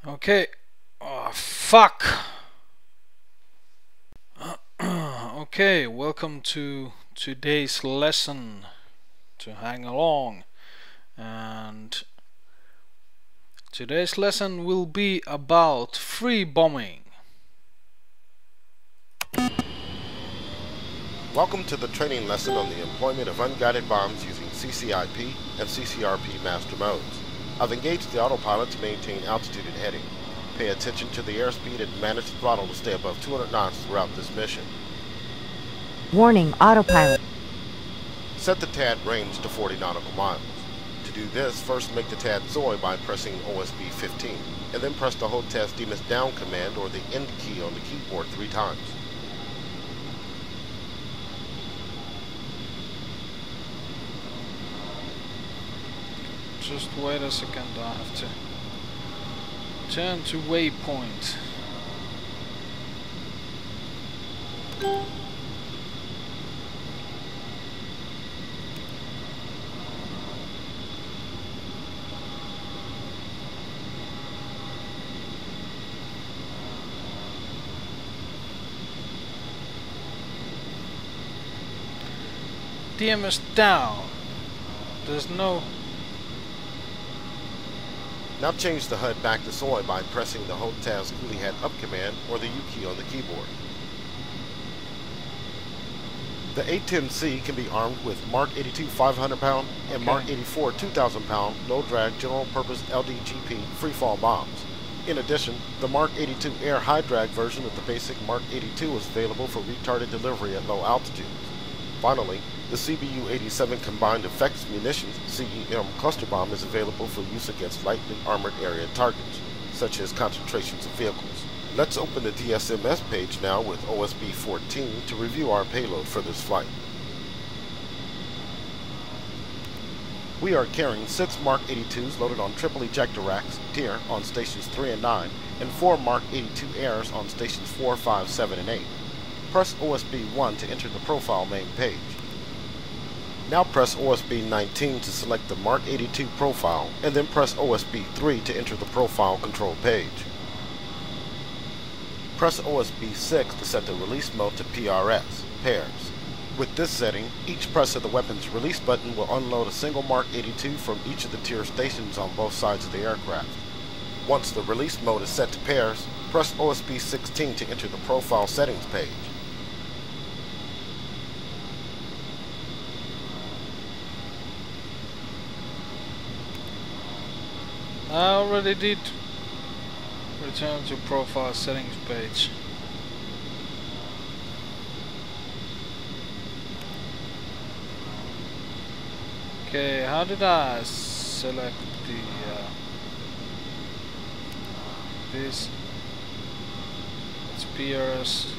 Okay. Oh, fuck. Okay, welcome to today's lesson. To hang along. And today's lesson will be about free bombing. Welcome to the training lesson on the employment of unguided bombs using CCIP and CCRP master modes. I've engaged the autopilot to maintain altitude and heading. Pay attention to the airspeed and manage the throttle to stay above 200 knots throughout this mission. Warning, autopilot. Set the TAD range to 40 nautical miles. To do this, first make the TAD Zoe by pressing OSB 15, and then press the Hold Test Demus Down command or the End key on the keyboard 3 times. Just wait a second, I have to turn to waypoint. DMS down. There's no... Now change the HUD back to Zoe by pressing the Hold Task Coolie Hat Up command or the U key on the keyboard. The A-10C can be armed with Mark 82 500-pound and Mark 84 2,000-pound low-drag general-purpose LDGP freefall bombs. In addition, the Mark 82 air high-drag version of the basic Mark 82 is available for retarded delivery at low altitudes. Finally, the CBU-87 Combined Effects Munitions CEM cluster bomb is available for use against lightly armored area targets, such as concentrations of vehicles. Let's open the DSMS page now with OSB 14 to review our payload for this flight. We are carrying 6 Mark 82s loaded on triple ejector racks, tier, on stations 3 and 9, and 4 Mark 82 airs on stations 4, 5, 7, and 8. Press OSB 1 to enter the profile main page. Now press OSB 19 to select the Mark 82 profile, and then press OSB 3 to enter the profile control page. Press OSB 6 to set the release mode to PRS, pairs. With this setting, each press of the weapon's release button will unload a single Mark 82 from each of the tier stations on both sides of the aircraft. Once the release mode is set to pairs, press OSB 16 to enter the profile settings page. I already did. Return to profile settings page. Okay, how did I select the this? It's PRS.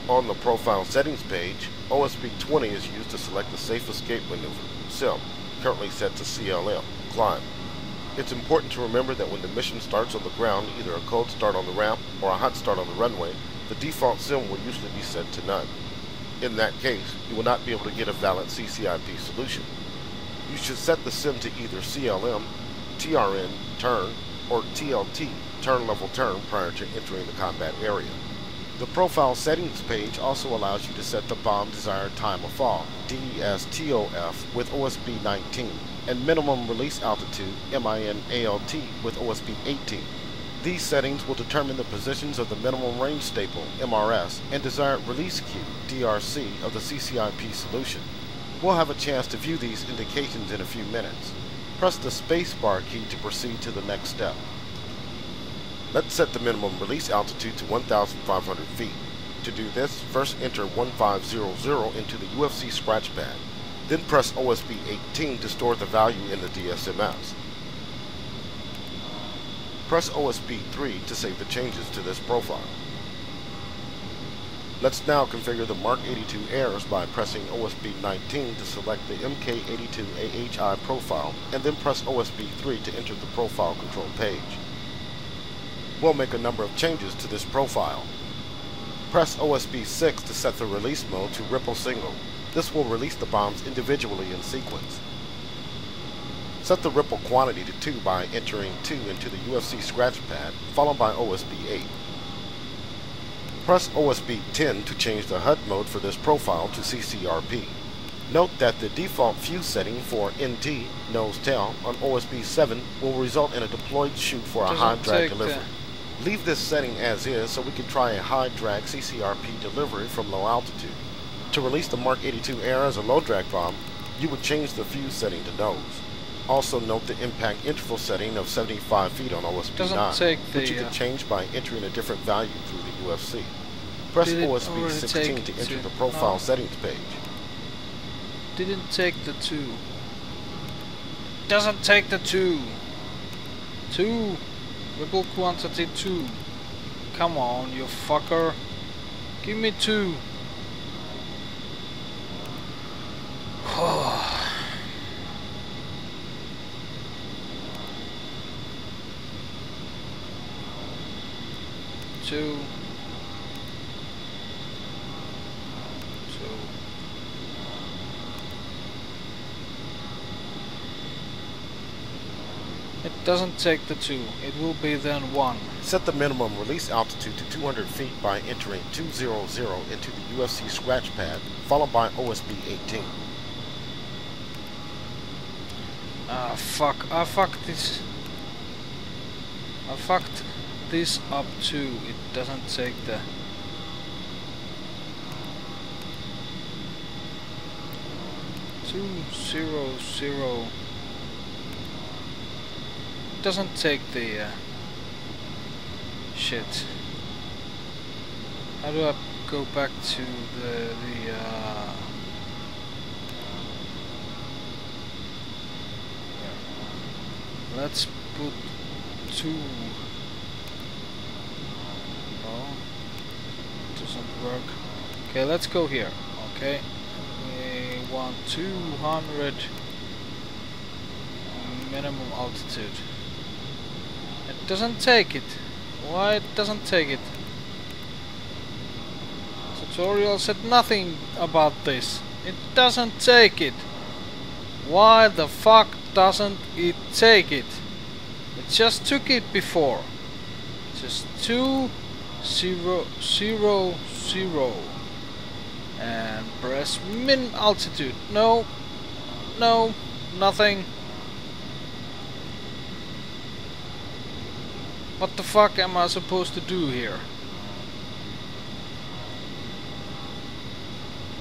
On the profile settings page, OSB 20 is used to select the safe escape maneuver, SIM, currently set to CLM, climb. It's important to remember that when the mission starts on the ground, either a cold start on the ramp or a hot start on the runway, the default sim will usually be set to none. In that case, you will not be able to get a valid CCIP solution. You should set the sim to either CLM, TRN, turn, or TLT, turn level turn, prior to entering the combat area. The profile settings page also allows you to set the bomb desired time of fall, DSTOF, with OSB 19, and minimum release altitude, MIN-ALT, with OSB 18. These settings will determine the positions of the minimum range staple, MRS, and desired release cue, DRC, of the CCIP solution. We'll have a chance to view these indications in a few minutes. Press the spacebar key to proceed to the next step. Let's set the minimum release altitude to 1,500 feet. To do this, first enter 1500 into the UFC scratch pad. Then press OSB 18 to store the value in the DSMS. Press OSB 3 to save the changes to this profile. Let's now configure the Mark 82 airs by pressing OSB 19 to select the MK82 AHI profile, and then press OSB 3 to enter the profile control page. We'll make a number of changes to this profile. Press OSB 6 to set the release mode to ripple single. This will release the bombs individually in sequence. Set the ripple quantity to 2 by entering 2 into the UFC scratch pad, followed by OSB 8. Press OSB 10 to change the HUD mode for this profile to CCRP. Note that the default fuse setting for NT, nose tail, on OSB 7 will result in a deployed chute for a high drag delivery. Leave this setting as is so we can try a high drag CCRP delivery from low altitude. To release the Mark 82 Air as a low drag bomb, you would change the fuse setting to nose. Also note the impact interval setting of 75 feet on OSB 9, which you can change by entering a different value through the UFC. Press OSB 16 to enter the profile settings page. Didn't take the 2. Doesn't take the 2. 2. Ripple quantity 2. Come on, you fucker. Give me 2. Two. It doesn't take the 2. It will be then 1. Set the minimum release altitude to 200 feet by entering 200 into the UFC scratch pad, followed by OSB 18. Ah, fuck. I fucked this. I fucked this up too. It doesn't take the... Doesn't take the shit. How do I go back to the let's put 2. No, doesn't work. Okay, let's go here. Okay, we want 200 minimum altitude. It doesn't take it. Why it doesn't take it? Tutorial said nothing about this. It doesn't take it. Why the fuck doesn't it take it? It just took it before. Just 200 and press min altitude. No, no, nothing. What the fuck am I supposed to do here?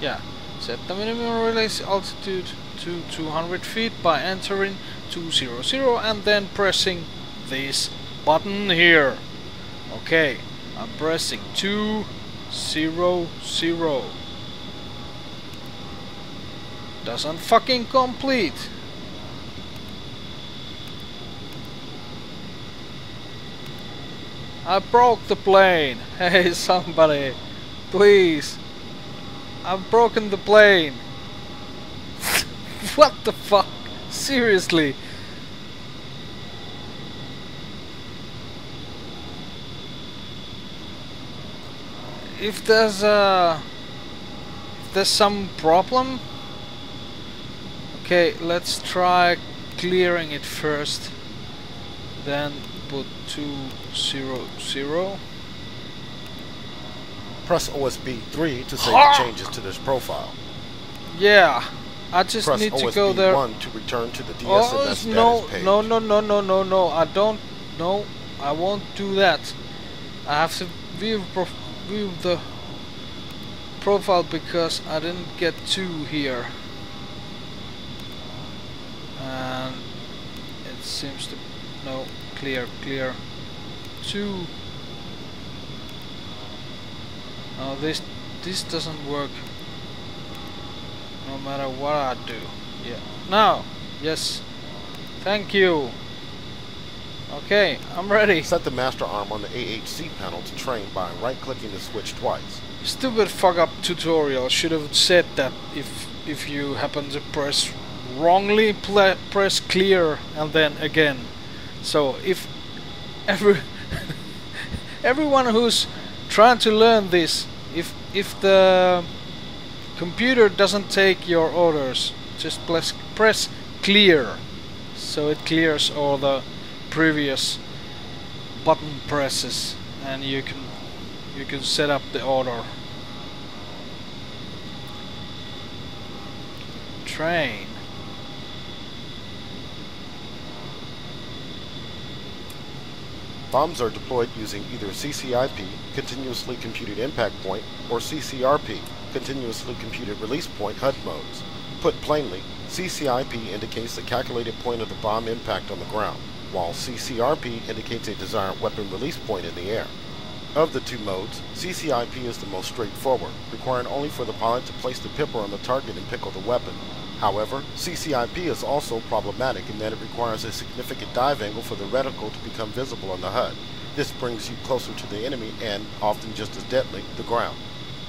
Yeah, set the minimum release altitude to 200 feet by entering 200 and then pressing this button here. Okay, I'm pressing 200. Doesn't fucking complete. I broke the plane. Hey, somebody, please. I've broken the plane. What the fuck? Seriously? If there's some problem, okay, let's try clearing it first. Then put 200. Press OSB 3 to save the changes to this profile. Yeah, I just Press need to OSB go there. 1 to return to the DCS no, page. no, I don't. No, I won't do that. I have to view the profile because I didn't get 2 here, and it seems to clear 2. No, this doesn't work no matter what I do. Yeah, now, yes, thank you. Okay, I'm ready. Set the master arm on the AHC panel to train by right-clicking the switch twice. Stupid fuck-up tutorial should have said that if you happen to press wrongly, press clear and then again. So if everyone who's trying to learn this, if the computer doesn't take your orders, just press clear. so it clears all the previous button presses, and you can set up the order. Train. Bombs are deployed using either CCIP, Continuously Computed Impact Point, or CCRP, Continuously Computed Release Point HUD modes. Put plainly, CCIP indicates the calculated point of the bomb impact on the ground, while CCRP indicates a desired weapon release point in the air. Of the two modes, CCIP is the most straightforward, requiring only for the pilot to place the pipper on the target and pickle the weapon. However, CCIP is also problematic in that it requires a significant dive angle for the reticle to become visible on the HUD. This brings you closer to the enemy and, often just as deadly, the ground.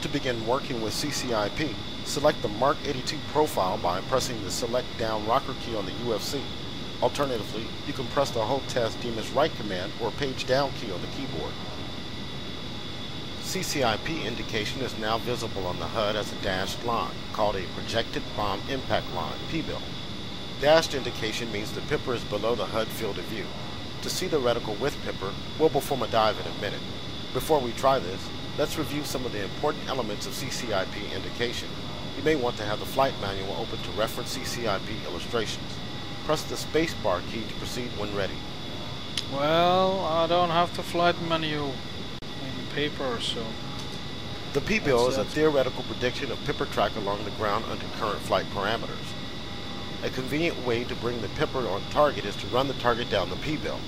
To begin working with CCIP, select the Mark 82 profile by pressing the Select Down rocker key on the UFC. Alternatively, you can press the Hold Task Demon's Right command or Page Down key on the keyboard. CCIP indication is now visible on the HUD as a dashed line, called a Projected Bomb Impact Line, PBIL. Dashed indication means the pipper is below the HUD field of view. To see the reticle with pipper, we'll perform a dive in a minute. Before we try this, let's review some of the important elements of CCIP indication. You may want to have the flight manual open to reference CCIP illustrations. Press the spacebar key to proceed when ready. Well, I don't have the flight manual in paper, so... The PBIL is a theoretical prediction of pipper track along the ground under current flight parameters. A convenient way to bring the pipper on target is to run the target down the PBIL.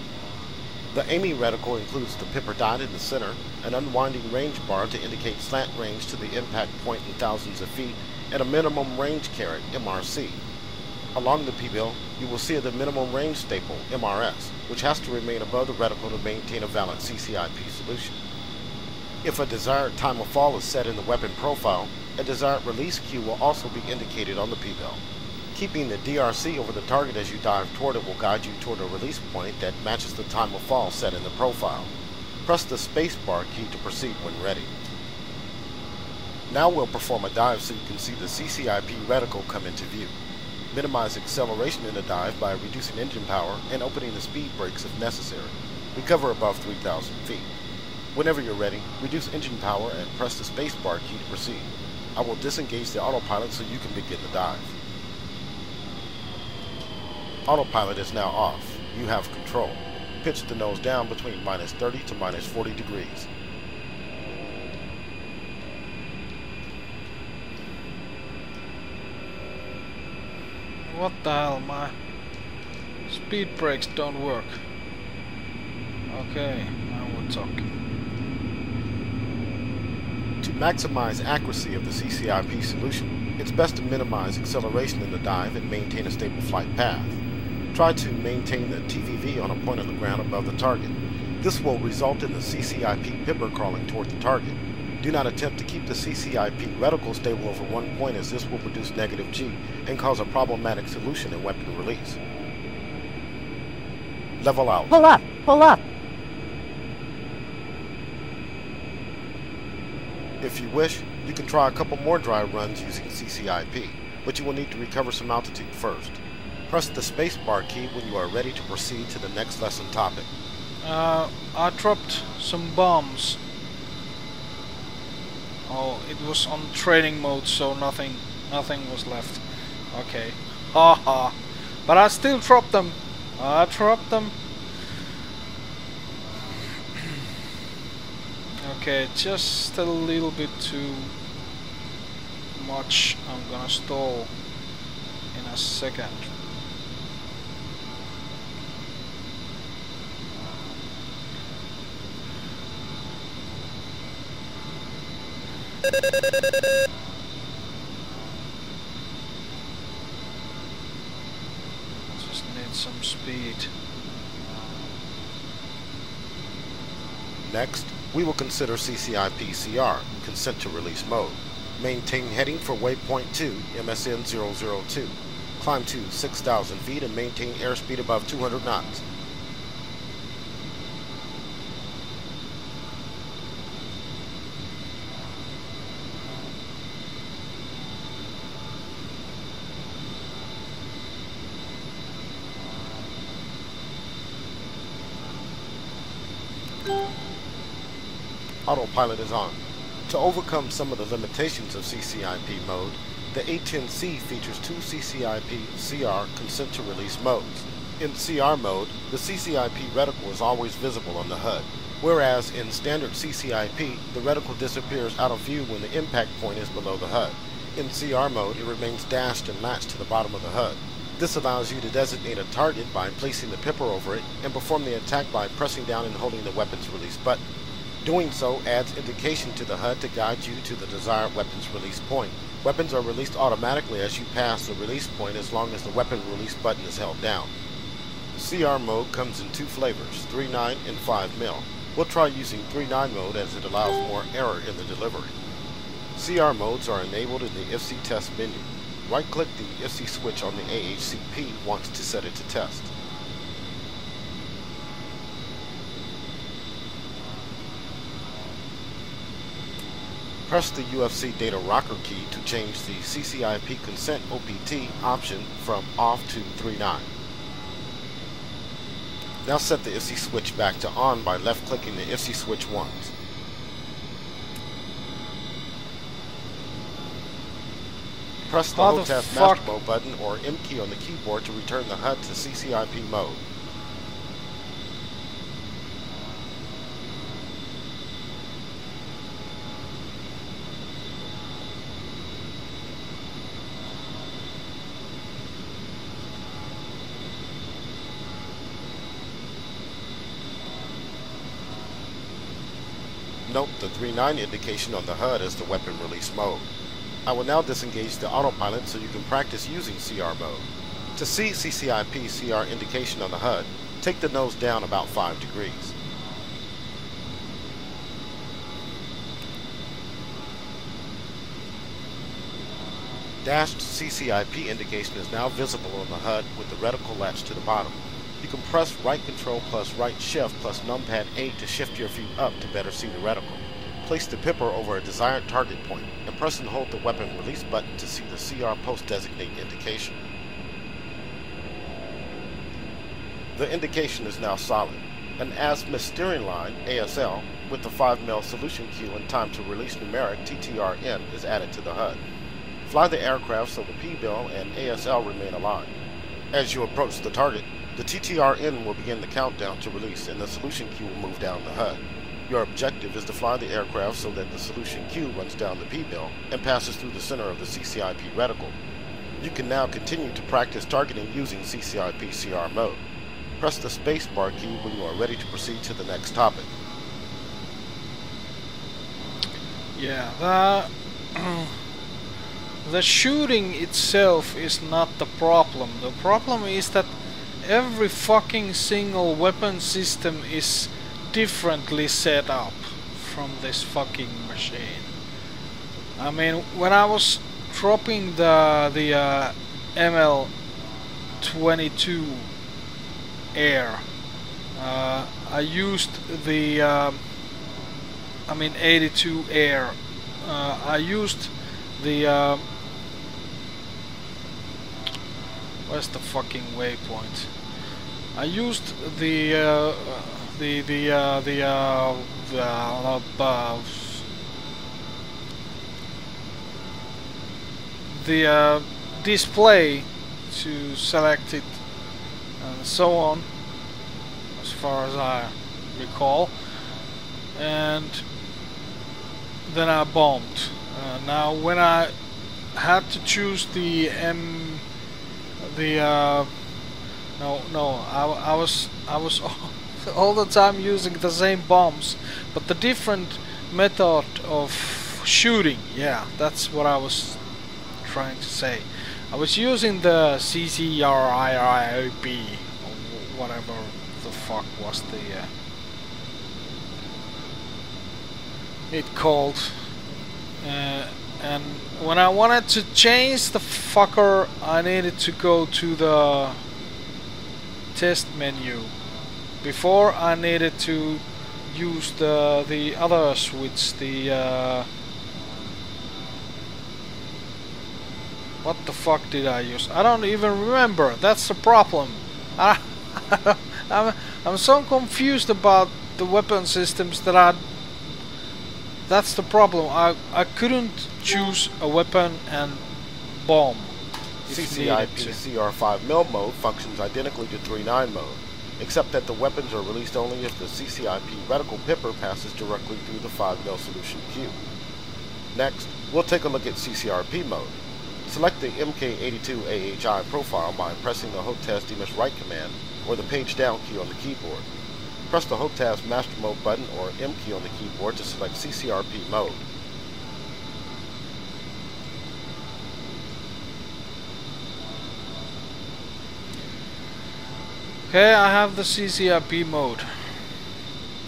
The aiming reticle includes the pipper dot in the center, an unwinding range bar to indicate slant range to the impact point in thousands of feet, and a minimum range caret, MRC. Along the PBIL, you will see the minimum range staple, MRS, which has to remain above the reticle to maintain a valid CCIP solution. If a desired time of fall is set in the weapon profile, a desired release cue will also be indicated on the PBIL. Keeping the DRC over the target as you dive toward it will guide you toward a release point that matches the time of fall set in the profile. Press the spacebar key to proceed when ready. Now we'll perform a dive so you can see the CCIP reticle come into view. Minimize acceleration in the dive by reducing engine power and opening the speed brakes if necessary. Recover above 3,000 feet. Whenever you're ready, reduce engine power and press the spacebar key to proceed. I will disengage the autopilot so you can begin the dive. Autopilot is now off. You have control. Pitch the nose down between minus 30 to minus 40 degrees. What the hell, my speed brakes don't work. Okay, now we're talking. To maximize accuracy of the CCIP solution, it's best to minimize acceleration in the dive and maintain a stable flight path. Try to maintain the TVV on a point on the ground above the target. This will result in the CCIP pipper crawling toward the target. Do not attempt to keep the CCIP reticle stable over one point, as this will produce negative G and cause a problematic solution in weapon release. Level out. Pull up! Pull up! If you wish, you can try a couple more dry runs using CCIP, but you will need to recover some altitude first. Press the spacebar key when you are ready to proceed to the next lesson topic. I dropped some bombs. Oh, it was on training mode, so nothing was left. Okay. Haha. But I still dropped them. I dropped them. Okay, just a little bit too much. I'm gonna stall in a second. Just need some speed. Next, we will consider CCIP CR, Consent to Release Mode. Maintain heading for waypoint 2, MSN 002. Climb to 6,000 feet and maintain airspeed above 200 knots. Autopilot is on. To overcome some of the limitations of CCIP mode, the A-10C features two CCIP-CR consent to release modes. In CR mode, the CCIP reticle is always visible on the HUD, whereas in standard CCIP, the reticle disappears out of view when the impact point is below the HUD. In CR mode, it remains dashed and latched to the bottom of the HUD. This allows you to designate a target by placing the pipper over it and perform the attack by pressing down and holding the weapons release button. Doing so adds indication to the HUD to guide you to the desired weapons release point. Weapons are released automatically as you pass the release point as long as the weapon release button is held down. CR mode comes in two flavors, 3.9 and 5mm. We'll try using 3.9 mode as it allows more error in the delivery. CR modes are enabled in the IFC test menu. Right-click the IFC switch on the AHCP once to set it to test. Press the UFC data rocker key to change the CCIP consent OPT option from off to 3.9. Now set the IFC switch back to on by left-clicking the IFC switch once. Press the Hold Task Master Mode button or M key on the keyboard to return the HUD to CCIP mode. Note the 3.9 indication on the HUD as the weapon release mode. I will now disengage the autopilot so you can practice using CR mode. To see CCIP CR indication on the HUD, take the nose down about 5 degrees. Dashed CCIP indication is now visible on the HUD with the reticle latched to the bottom. You can press right control plus right shift plus numpad 8 to shift your view up to better see the reticle. Place the pipper over a desired target point and press and hold the weapon release button to see the CR post designate indication. The indication is now solid. An azimuth steering line, ASL, with the 5mm solution cue and time to release numeric TTRN is added to the HUD. Fly the aircraft so the P-bill and ASL remain aligned. As you approach the target, the TTRN will begin the countdown to release and the solution queue will move down the HUD. Your objective is to fly the aircraft so that the solution queue runs down the P-bill and passes through the center of the CCIP reticle. You can now continue to practice targeting using CCIP CR mode. Press the spacebar key when you are ready to proceed to the next topic. Yeah, the shooting itself is not the problem. The problem is that every fucking single weapon system is differently set up from this fucking machine. I mean, when I was dropping the ML22 Air, I used the 82 Air. I used the where's the fucking waypoint? I used the display to select it and so on, as far as I recall, and then I bombed. Now when I had to choose the I was all the time using the same bombs, but the different method of shooting. Yeah, that's what I was trying to say. I was using the CCRIIB or whatever the fuck was it called, and when I wanted to change the fucker, I needed to go to the test menu. Before, I needed to use the other switch, what the fuck did I use? I don't even remember. That's the problem. I I'm so confused about the weapon systems that's the problem. I couldn't choose a weapon and bomb. CCIP CR5mm mode functions identically to 3.9 mode, except that the weapons are released only if the CCIP reticle pipper passes directly through the 5mm solution queue. Next, we'll take a look at CCRP mode. Select the MK82 AHI profile by pressing the HOTAS DMIS right command or the page down key on the keyboard. Press the HOTAS master mode button or M key on the keyboard to select CCRP mode. Okay, I have the CCRP mode.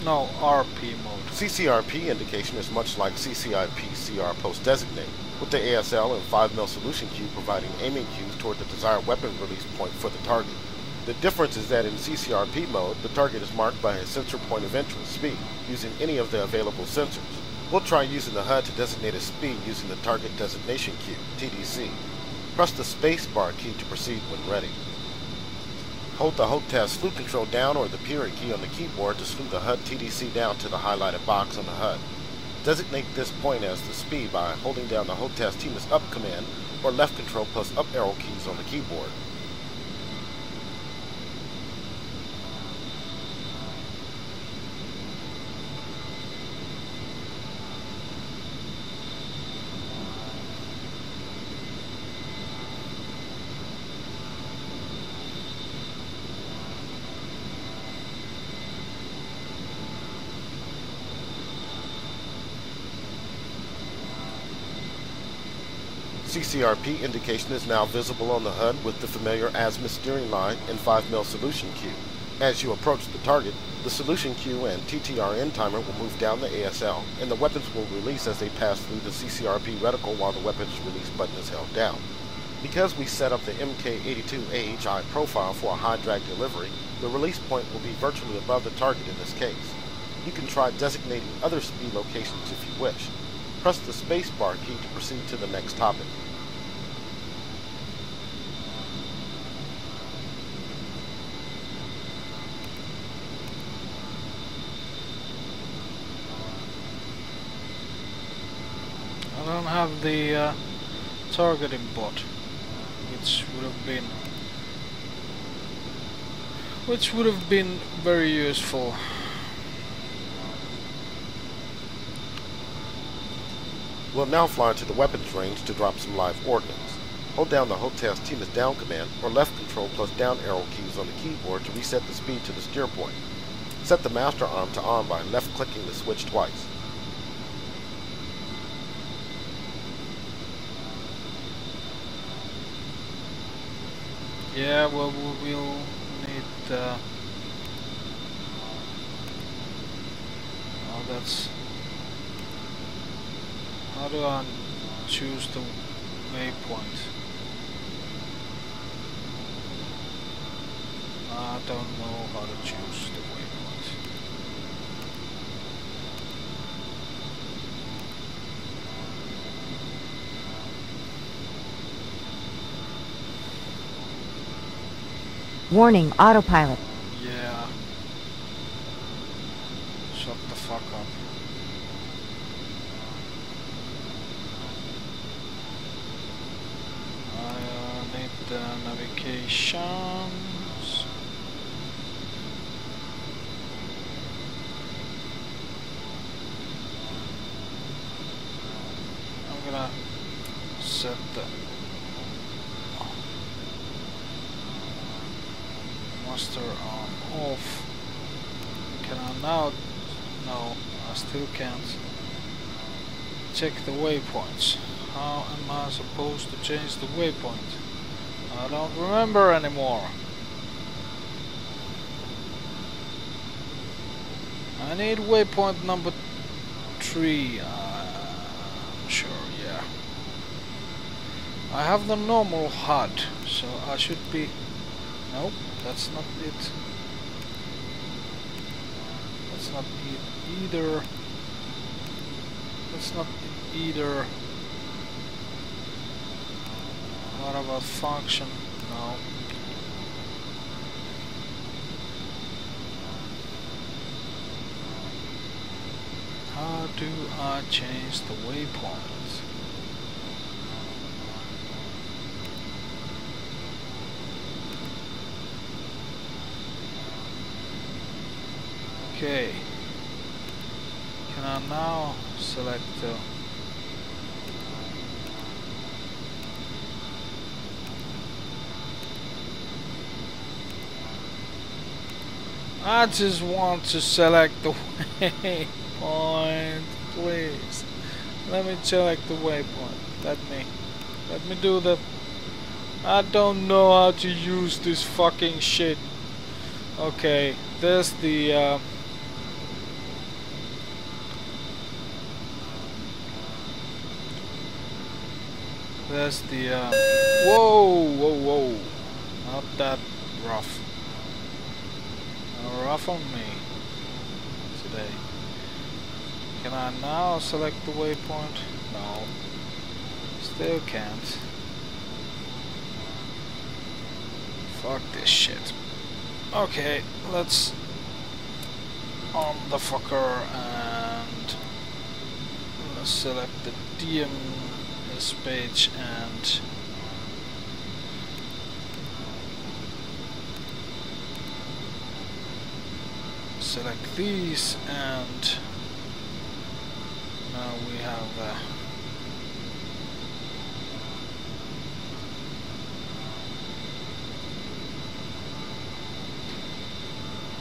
No, RP mode. CCRP indication is much like CCIP CR post designate, with the ASL and 5mm solution queue providing aiming cues toward the desired weapon release point for the target. The difference is that in CCRP mode, the target is marked by a sensor point of interest, speed, using any of the available sensors. We'll try using the HUD to designate a speed using the target designation queue, TDC. Press the space bar key to proceed when ready. Hold the HOTAS slew control down or the period key on the keyboard to slew the HUD TDC down to the highlighted box on the HUD. Designate this point as the speed by holding down the HOTAS TMIS up command or left control plus up arrow keys on the keyboard. CCRP indication is now visible on the HUD with the familiar azimuth steering line and 5mm solution queue. As you approach the target, the solution queue and TTRN timer will move down the ASL, and the weapons will release as they pass through the CCRP reticle while the weapons release button is held down. Because we set up the MK82 AHI profile for a high drag delivery, the release point will be virtually above the target in this case. You can try designating other speed locations if you wish. Press the space bar key to proceed to the next topic. I don't have the targeting bot, which would have been very useful. We'll now fly to the weapons range to drop some live ordnance. Hold down the HOTAS TMIS down command or left control plus down arrow keys on the keyboard to reset the speed to the steer point. Set the master arm to on by left clicking the switch twice. Yeah, well, we'll need oh, that's... How do I choose the waypoint? I don't know how to choose the waypoint. Warning, autopilot. Yeah. Shut the fuck up. I need the navigations. I'm gonna set the master arm off. Can I now? No, I still can't check the waypoints. How am I supposed to change the waypoint? I don't remember anymore. I need waypoint number 3. I'm sure, yeah. I have the normal HUD, so I should be... Nope, that's not it. That's not it either. That's not it either. What about function? No. How do I change the waypoint? Okay. Can I now select the... I just want to select the waypoint, please. Let me select the waypoint. Let me do the... I don't know how to use this fucking shit. Okay, there's the whoa, not that rough. Rough on me today. Can I now select the waypoint? No. Still can't. Fuck this shit. Okay, let's on the fucker and let's select the DMS page and select these, and now we have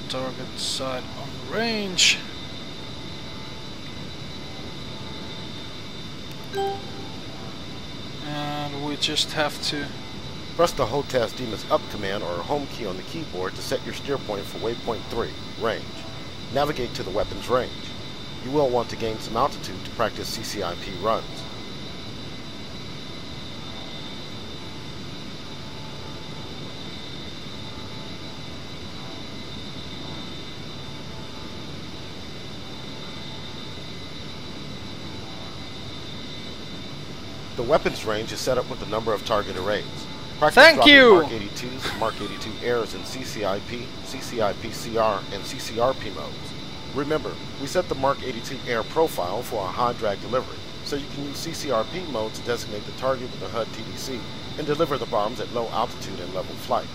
target sight on range. And we just have to Press the HOTAS Demons Up command or home key on the keyboard to set your steer point for waypoint 3, range. Navigate to the weapon's range. You will want to gain some altitude to practice CCIP runs. The weapons range is set up with a number of target arrays. Practice Thank you! Mark 82s, Mark 82 airs in CCIP, CCIP-CR, and CCRP modes. Remember, we set the Mark 82 air profile for a high drag delivery, so you can use CCRP mode to designate the target with the HUD TDC and deliver the bombs at low altitude and level flight.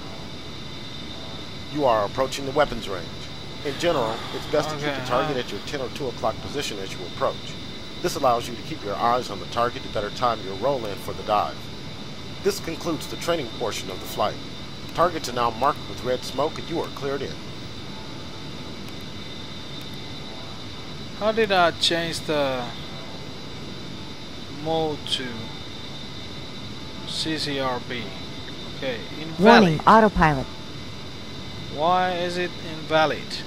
You are approaching the weapons range. In general, it's best to keep the target at your 10 or 2 o'clock position as you approach. This allows you to keep your eyes on the target to better time your roll-in for the dive. This concludes the training portion of the flight. Targets are now marked with red smoke and you are cleared in. How did I change the mode to CCRB? Okay, invalid. Warning, autopilot. Why is it invalid?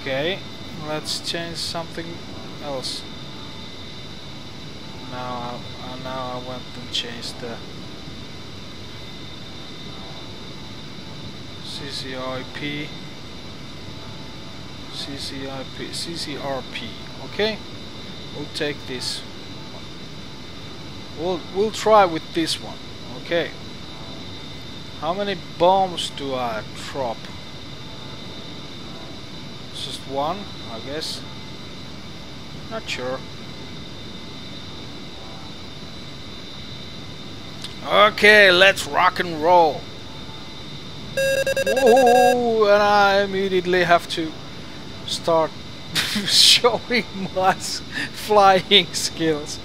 Okay, let's change something else. Now I went and changed the CCRP. Okay, we'll take this. We'll try with this one. Okay. How many bombs do I drop? Just one, I guess. Not sure. Okay, let's rock and roll. Whoa, and I immediately have to start showing my flying skills.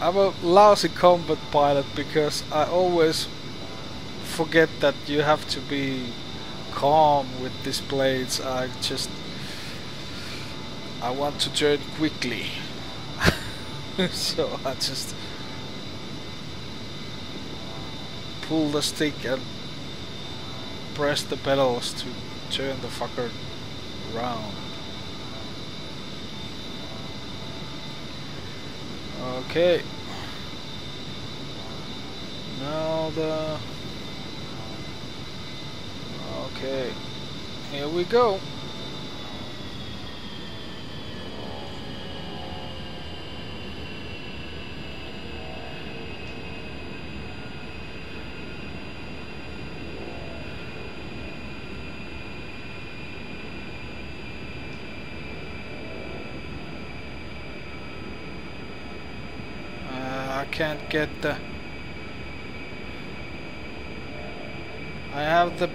I'm a lousy combat pilot because I always forget that you have to be calm with these blades. I want to turn quickly. So I just pull the stick and press the pedals to turn the fucker around. Okay. Now okay. Here we go. can't get the... I have the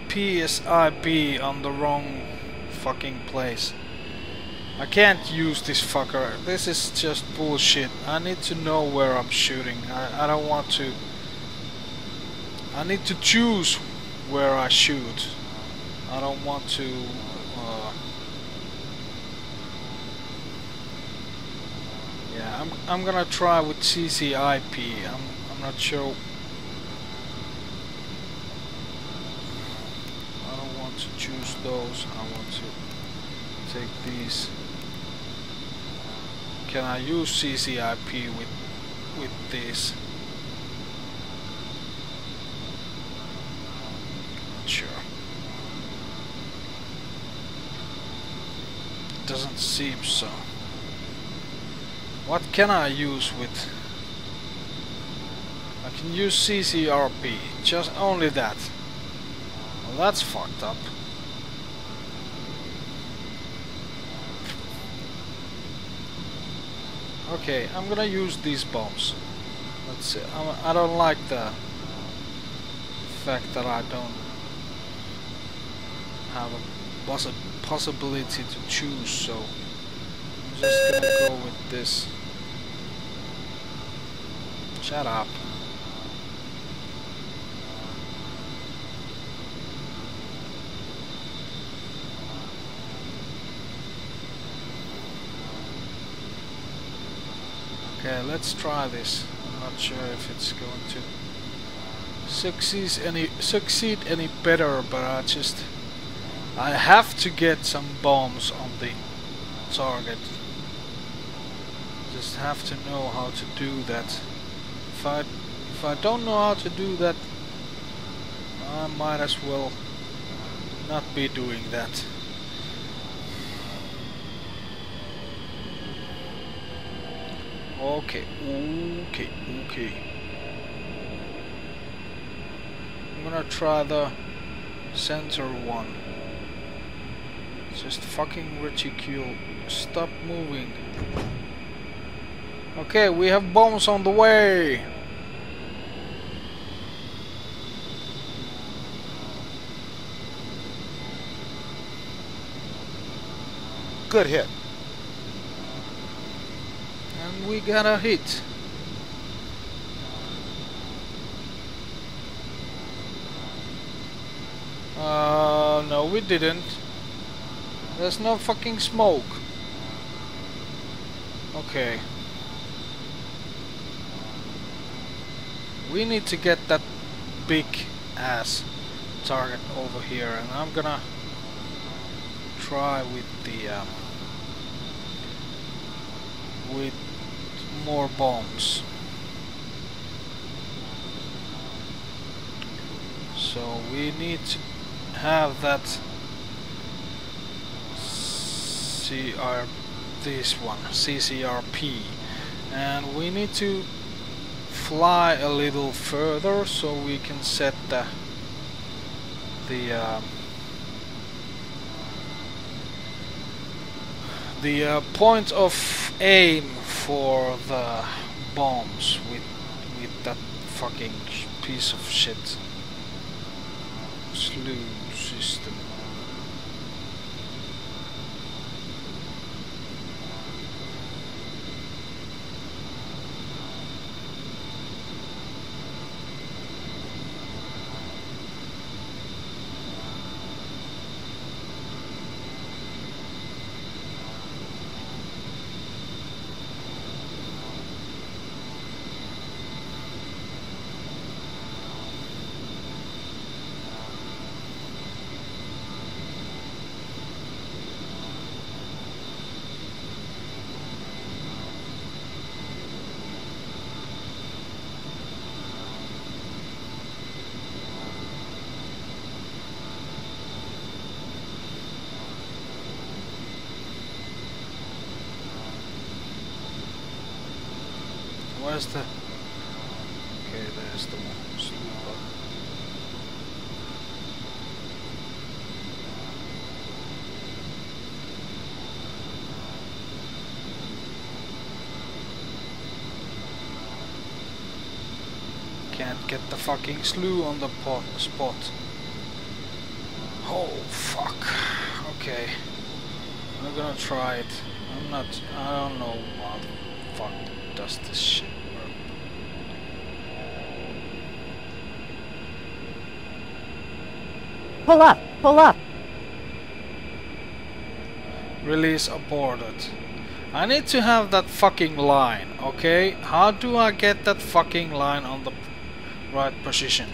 PSIB on the wrong fucking place. I can't use this fucker. This is just bullshit. I need to know where I'm shooting. I don't want to... I need to choose where I shoot. I don't want to... yeah, I'm gonna try with CCIP. I'm not sure. I don't want to choose those. I want to take these. Can I use CCIP with this? Not sure. Doesn't seem so. What can I use with? I can use CCRP. Just only that. Well, that's fucked up. Okay, I'm gonna use these bombs. Let's see. I don't like the fact that I don't have a possibility to choose, so I'm just gonna go with this. Shut up. Okay, let's try this. I'm not sure if it's going to succeed any better, but I have to get some bombs on the target. Just have to know how to do that. If I don't know how to do that, I might as well not be doing that. Okay. I'm gonna try the center one. Just fucking ridicule. Stop moving. Okay, we have bombs on the way. Good hit. And we got a hit. No, we didn't. There's no fucking smoke. Okay. We need to get that big ass target over here, and I'm gonna try with the with more bombs. So we need to have that CCRP, and we need to fly a little further so we can set the point of aim for the bombs with that fucking piece of shit slew system. Where's the... Okay, there's the one. Super. get the fucking slew on the spot. Oh fuck. Okay. I'm gonna try it. I don't know how the fuck does this shit work. Pull up! Pull up! Release aborted. I need to have that fucking line, okay? How do I get that fucking line on the right position?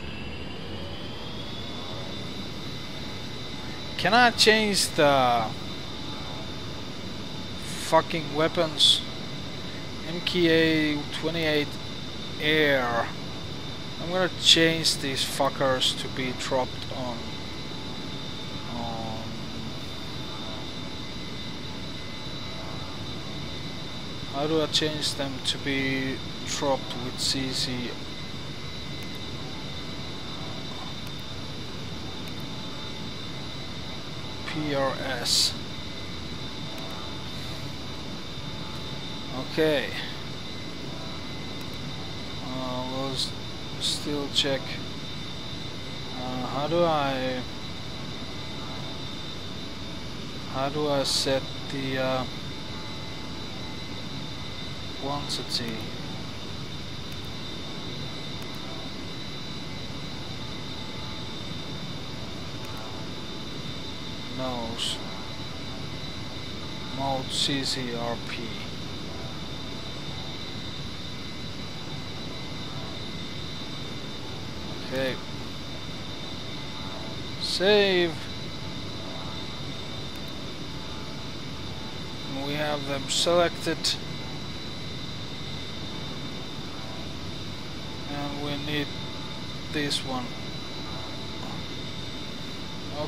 Can I change the fucking weapons? MKA-28 Air. I'm gonna change these fuckers to be dropped on how do I change them to be dropped with CC? PRS. Okay. We'll still check. How do I set the quantity? Nose mode CCRP. Okay. Save. We have them selected. And we need this one.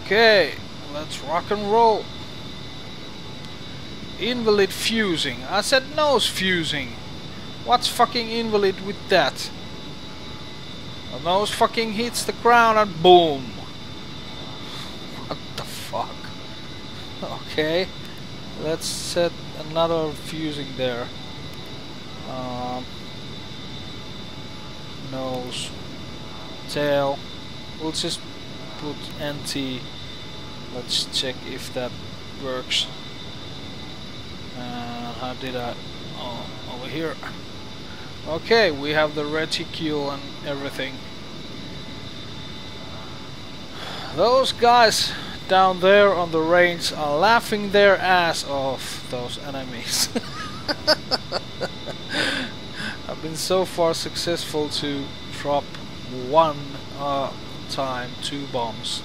Okay, let's rock and roll. Invalid fusing. I said nose fusing. What's fucking invalid with that? The nose fucking hits the ground and boom. What the fuck? Okay, let's set another fusing there. Nose, tail. We'll just put NT. Let's check if that works. How did I? Oh, over here. Okay, we have the reticule and everything. Those guys down there on the range are laughing their ass off, those enemies. I've been so far successful to drop one time 2 bombs.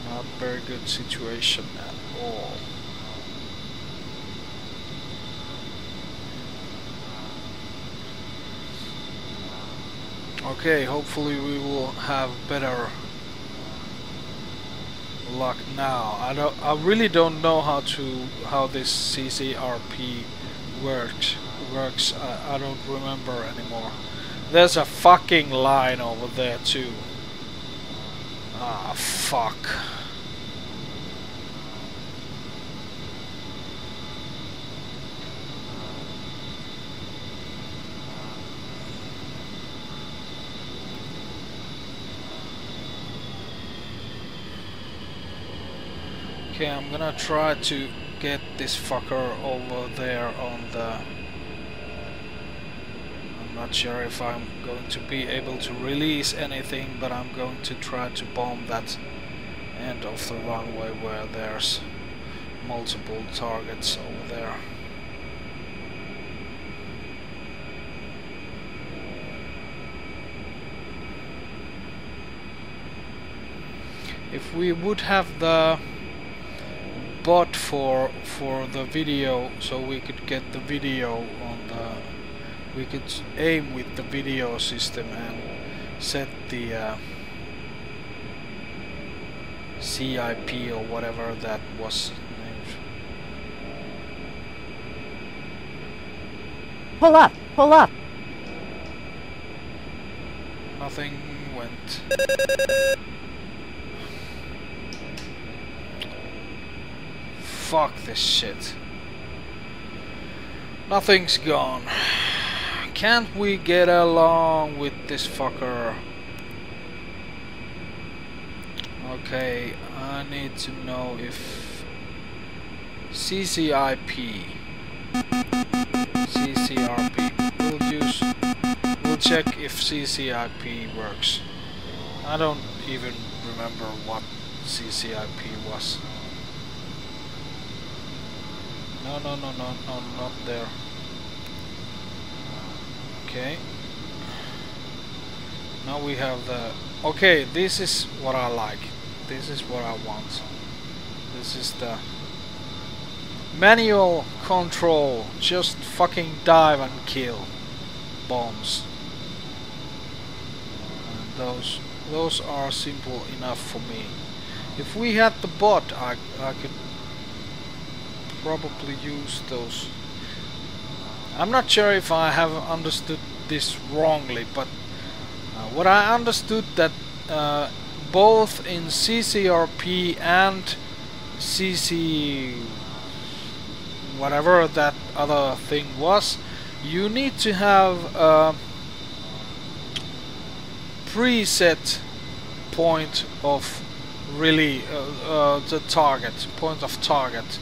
Not very good situation at all. Okay, hopefully we will have better luck now. I really don't know how this CCRP works. I don't remember anymore. There's a fucking line over there too. Ah, fuck. Okay, I'm gonna try to get this fucker over there on the... I'm not sure if I'm going to be able to release anything, but I'm going to try to bomb that end of the runway where there's multiple targets over there. If we would have the bot for the video, so we could get the video on the... we could aim with the video system and set the CIP or whatever that was named. Pull up! Pull up! Nothing went. Fuck this shit. Nothing's gone. can't we get along with this fucker? Okay, I need to know if CCRP. We'll check if CCIP works. I don't even remember what CCIP was. No, not there. Okay. Now we have the... Okay, this is what I like. This is what I want. This is the manual control. Just fucking dive and kill bombs. And those are simple enough for me. If we had the bot, I could probably use those. I'm not sure if I have understood this wrongly, but what I understood that both in CCRP and CC whatever that other thing was, you need to have a preset point of really the target, point of target,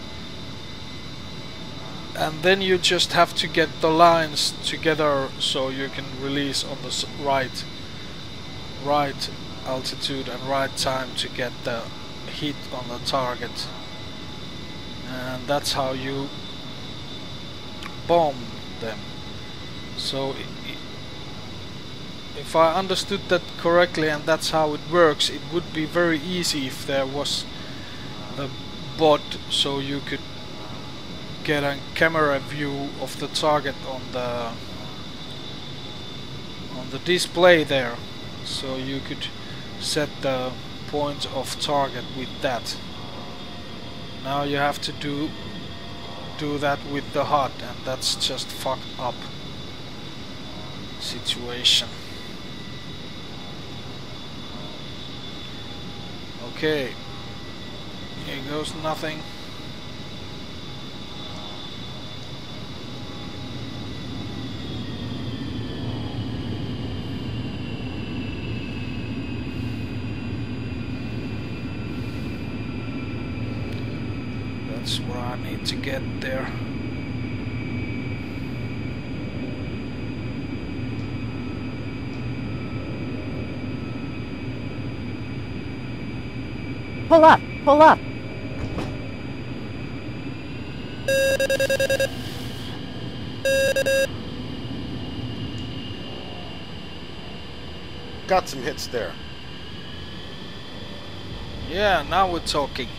and then you just have to get the lines together so you can release on the right altitude and right time to get the hit on the target, and that's how you bomb them. So if I understood that correctly and that's how it works, it would be very easy if there was the bot, so you could get a camera view of the target on the display there, so you could set the point of target with that. Now you have to do that with the HUD, and that's just fucked up situation. Okay, here goes nothing. That's where I need to get there. Pull up, pull up. Got some hits there. Yeah, now we're talking.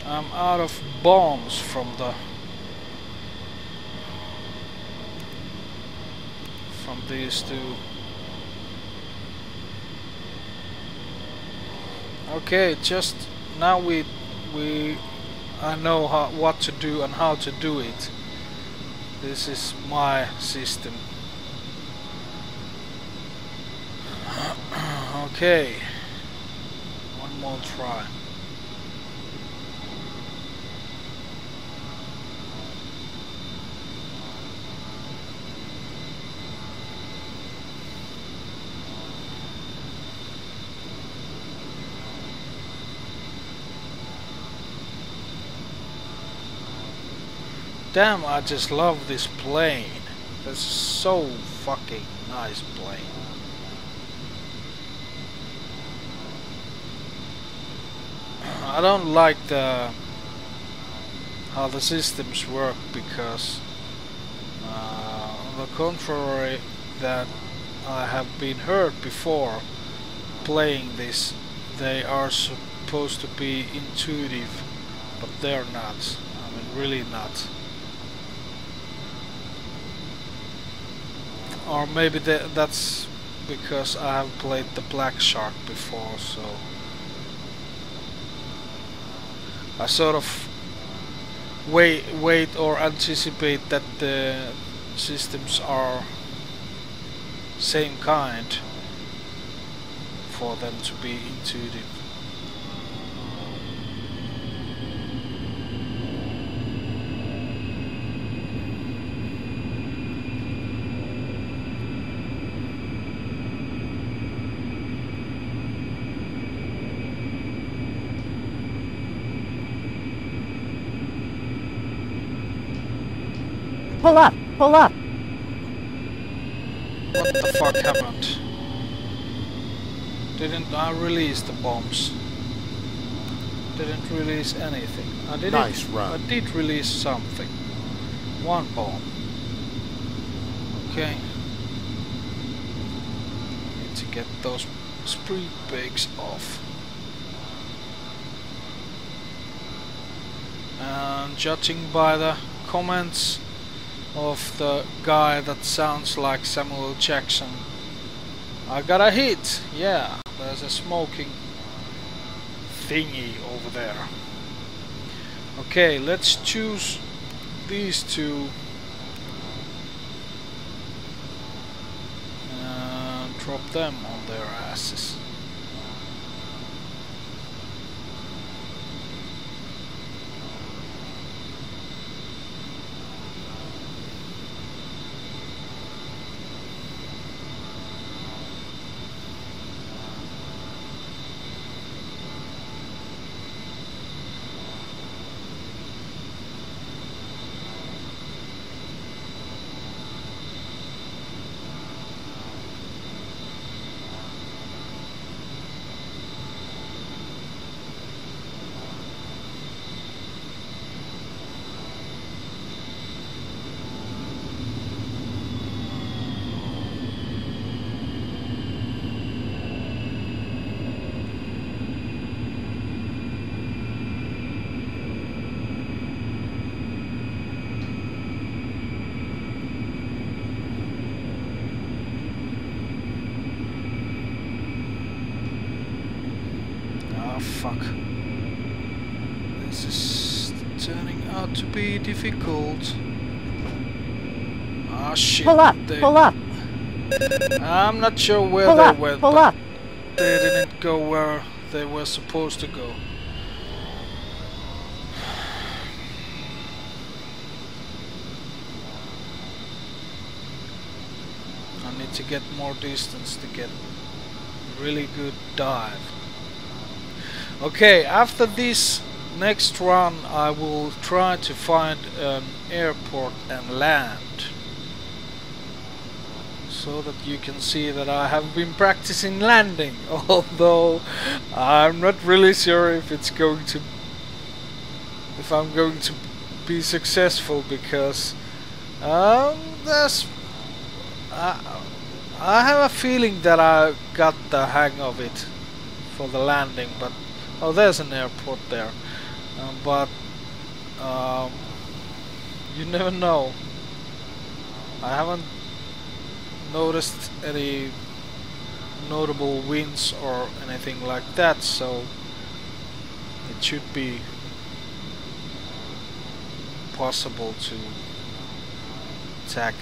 I'm out of bombs from these two. Okay, just now I know what to do and how to do it. This is my system. Okay, one more try. Damn, I just love this plane. This is so fucking nice plane. I don't like how the systems work, because on the contrary that I have been heard before playing this, they are supposed to be intuitive, but they're not. I mean, really not. Or maybe that's because I have played the Black Shark before, so I sort of wait or anticipate that the systems are same kind for them to be intuitive. Pull up! Pull up! What the fuck happened? Didn't I release the bombs? Didn't release anything. I didn't. Nice run. I did release something. One bomb. Okay. Need to get those speed brakes off. And judging by the comments of the guy that sounds like Samuel Jackson, I got a hit. Yeah, there's a smoking thingy over there. Okay, let's choose these two and drop them on their asses. Fuck. This is turning out to be difficult. Ah shit. Pull up! Pull up! I'm not sure where Pull they up! went, Pull but up! they didn't go where they were supposed to go. I need to get more distance to get a really good dive. Okay, after this next run I will try to find an airport and land, so that you can see that I have been practicing landing, although I'm not really sure if I'm going to be successful, because there's I have a feeling that I got the hang of it for the landing, but oh, there's an airport there, but you never know. I haven't noticed any notable winds or anything like that, so it should be possible to attack.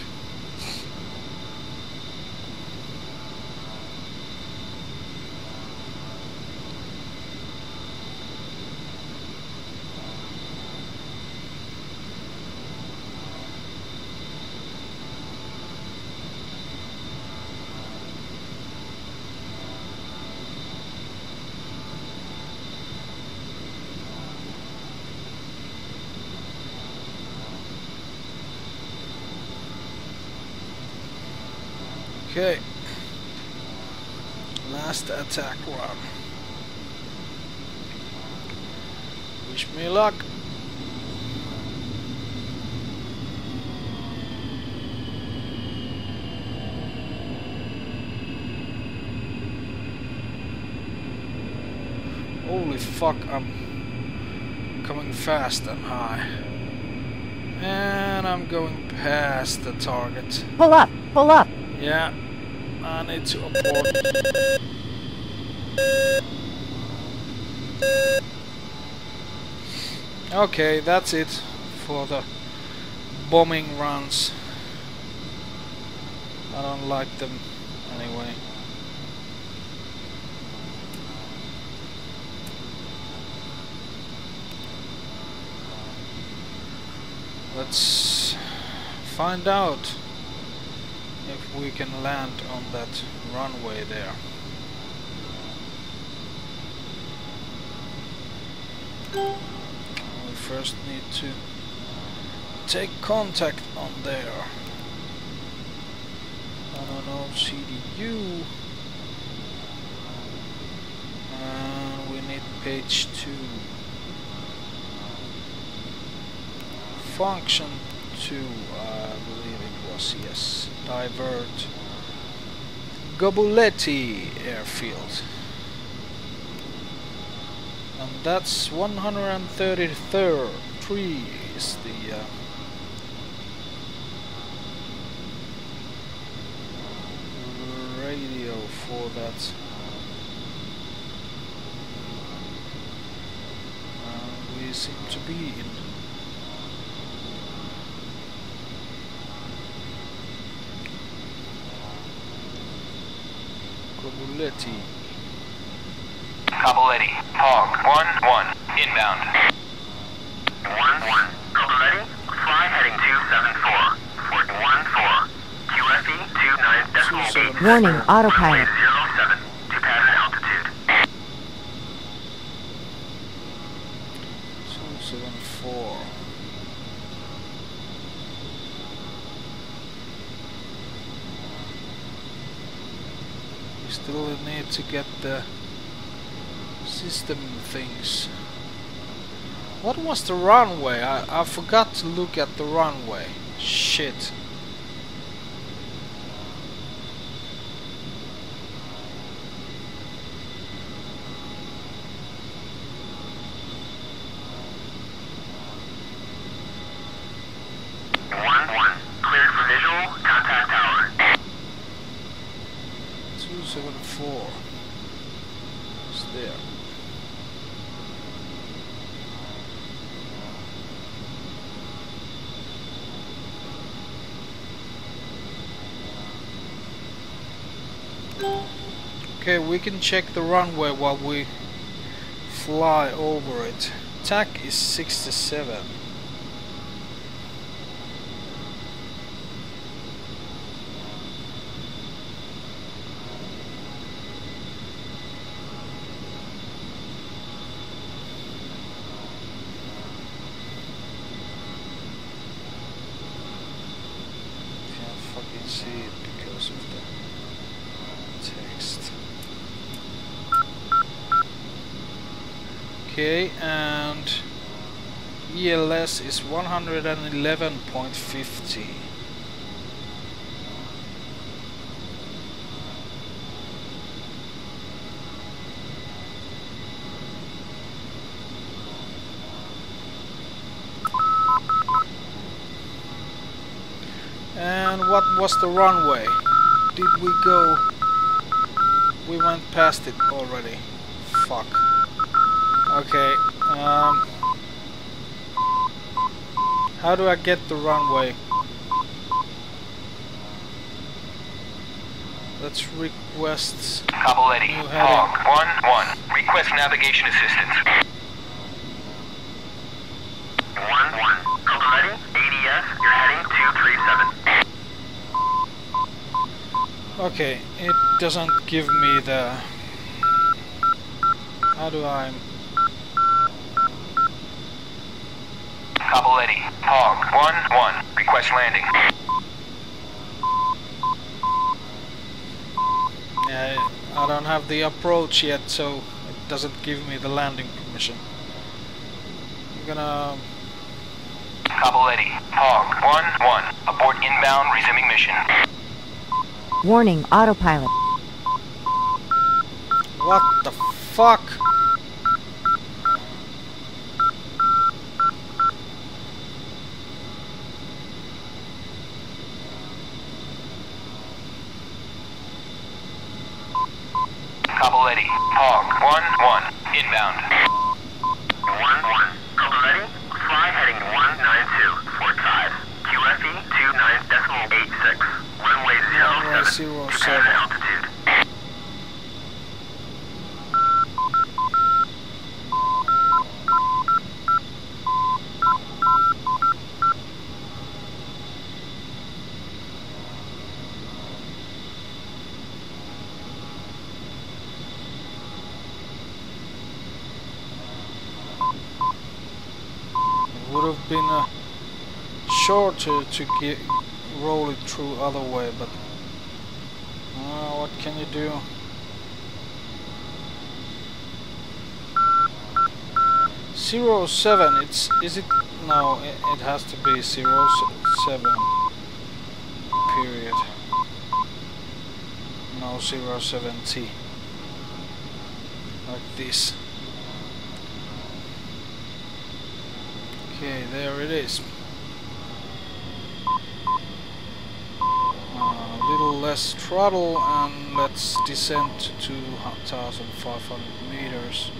Okay, last attack run. Wish me luck. Holy fuck, I'm coming fast and high. And I'm going past the target. Pull up! Pull up! Yeah, I need to abort. Okay, that's it for the bombing runs. I don't like them anyway. Let's find out if we can land on that runway there. We first need to take contact on there. No, CDU. We need page 2. Function 2, I believe it was, yes. Divert. Gobuletti airfield. And that's 133 is the radio for that. We seem to be in Gobuletti. Gobuletti, Hog 1-1, inbound. 1-1, Gobuletti, fly heading 274, 414, QFE 29.8. Warning, autopilot. 07, to pass altitude. 274. We still need to get the system things. What was the runway? I forgot to look at the runway. Shit. Cleared for visual, contact tower. 274. It's there. Okay, we can check the runway while we fly over it. TAC is 67. Can't fucking see it because of the text. Okay, and ELS is 111.50. And what was the runway? Did we go? We went past it already. Fuck. Okay. How do I get the runway? Let's request Gobuletti, new Hog heading. 1-1, request navigation assistance. 1-1, Gobuletti, ADS, you're heading 237. Okay, it doesn't give me the... How do I... Gobuletti, Hog 1-1, request landing. Yeah, I don't have the approach yet, so it doesn't give me the landing permission. I'm gonna... Gobuletti, Hog 1-1, abort inbound, resuming mission. Warning, autopilot. What the fuck? Gobuletti, Hog 1-1, inbound. 1-1, Gobuletti, fly heading 192.45, QFE 29.86, runway 07, to pass altitude. Would have been a shorter to roll it through other way, but what can you do? .07. Is it? No, it has to be 07. Period. No, 07T. Like this. Okay, there it is. A little less throttle, and let's descend to 2,500 meters.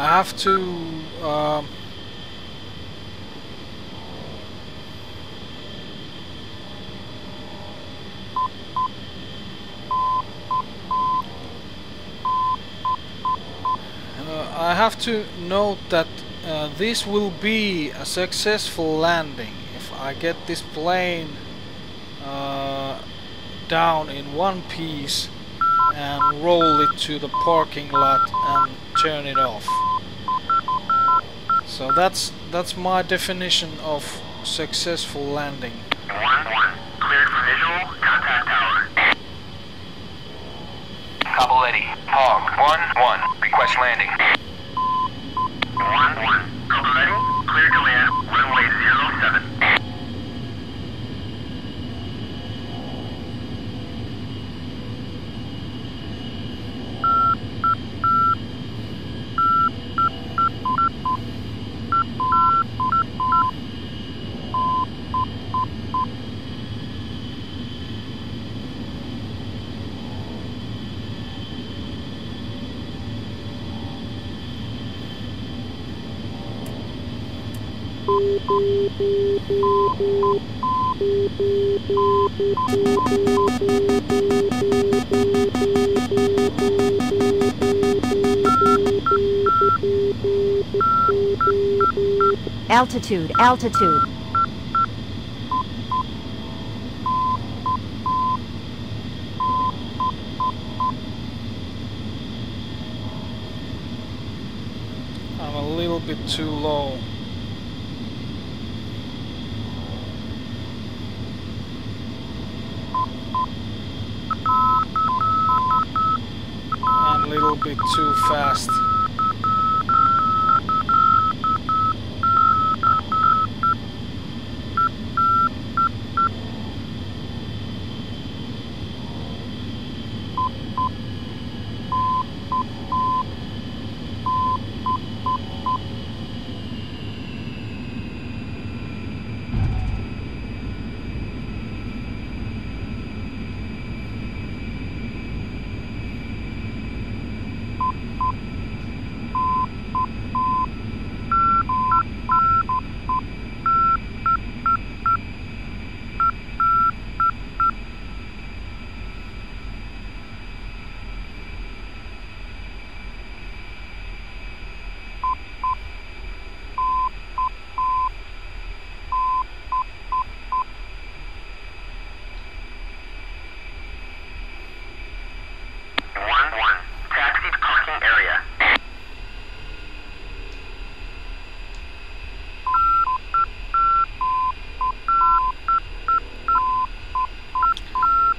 I have to note that this will be a successful landing if I get this plane down in one piece and roll it to the parking lot and turn it off. So that's my definition of successful landing. 1-1, cleared for visual, contact tower. Capoletti, Hog, 1-1, request landing. 1-1, Capoletti, cleared to land, runway 07. Altitude, altitude. I'm a little bit too low. I'm a little bit too fast.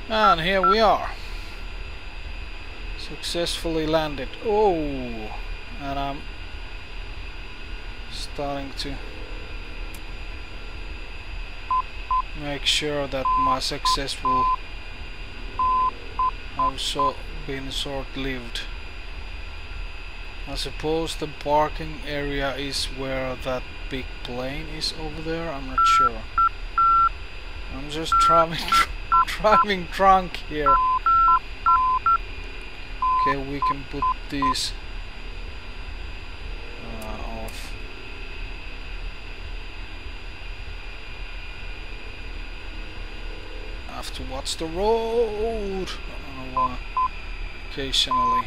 And here we are. Successfully landed. Oh, and I'm starting to make sure that my success will have been short-lived. I suppose the parking area is where that big plane is over there. I'm not sure. I'm just driving drunk here. Okay, we can put these off. I have to watch the road occasionally.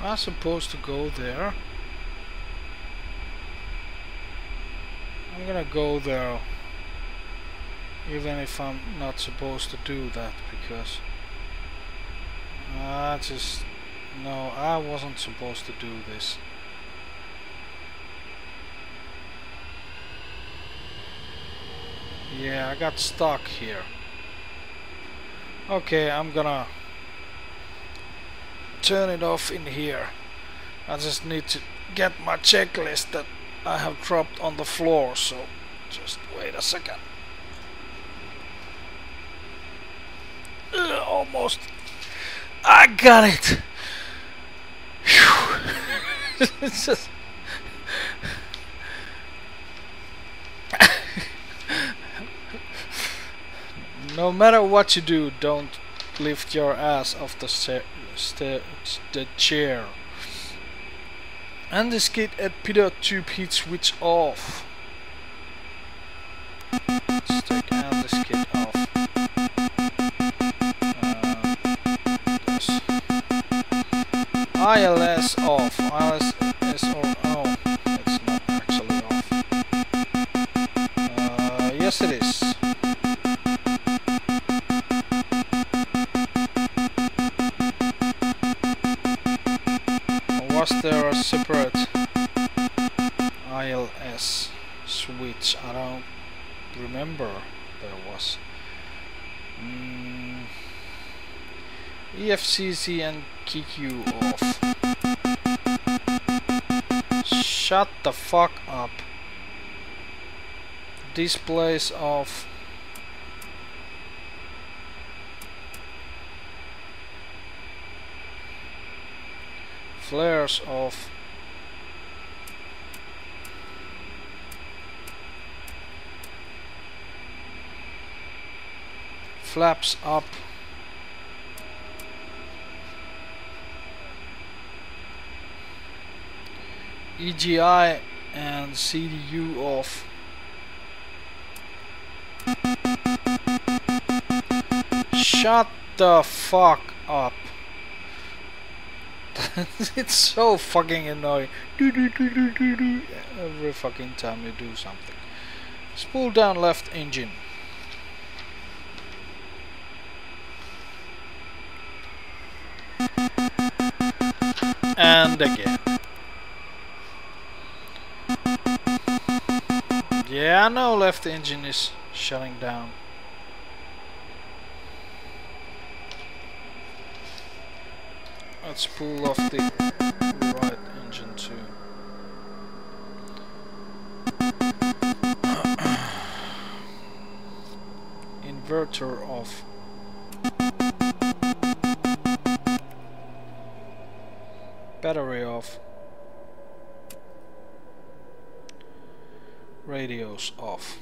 Am I supposed to go there? I'm gonna go there even if I'm not supposed to do that, because no, I wasn't supposed to do this. Yeah, I got stuck here. Okay, I'm gonna turn it off in here. I just need to get my checklist that I have dropped on the floor, so just wait a second. Almost. I got it. Phew. It's just no matter what you do, don't lift your ass off the chair. And the skid at pillar tube heat switch off. Let's take out the skid off. ILS off. ILS is or oh, it's not actually off. Yes, it is. Was there a separate ILS switch? I don't remember there was. EFCC and KQ off. Shut the fuck up. Displays off. Flares off. Flaps up. EGI and CDU off. Shut the fuck up. It's so fucking annoying. Every fucking time you do something. Spool down left engine. and again. Yeah, I know left engine is shutting down. Let's pull off the right engine too. Inverter off. Battery off. Radios off.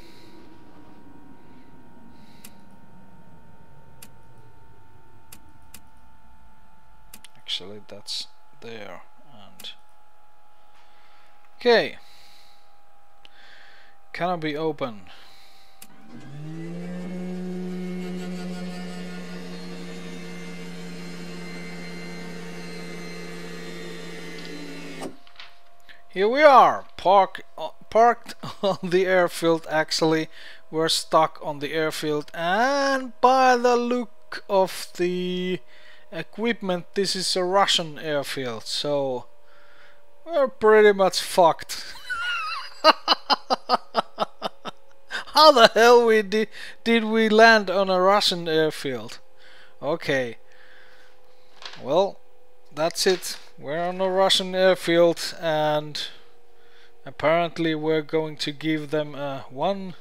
Actually, that's there. And okay, canopy open. Here we are, parked on the airfield. Actually, we're stuck on the airfield, and by the look of the equipment, this is a Russian airfield, so we're pretty much fucked. How the hell did we land on a Russian airfield? Okay, well, that's it. We're on a Russian airfield, and apparently we're going to give them one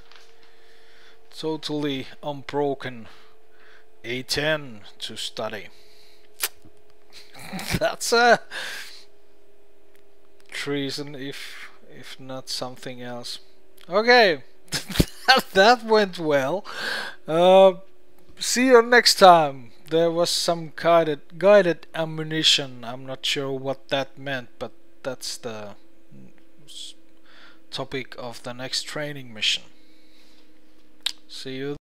totally unbroken A-10 to study. That's a treason, if not something else. Okay, that went well. See you next time. There was some guided ammunition. I'm not sure what that meant, but that's the topic of the next training mission. See you.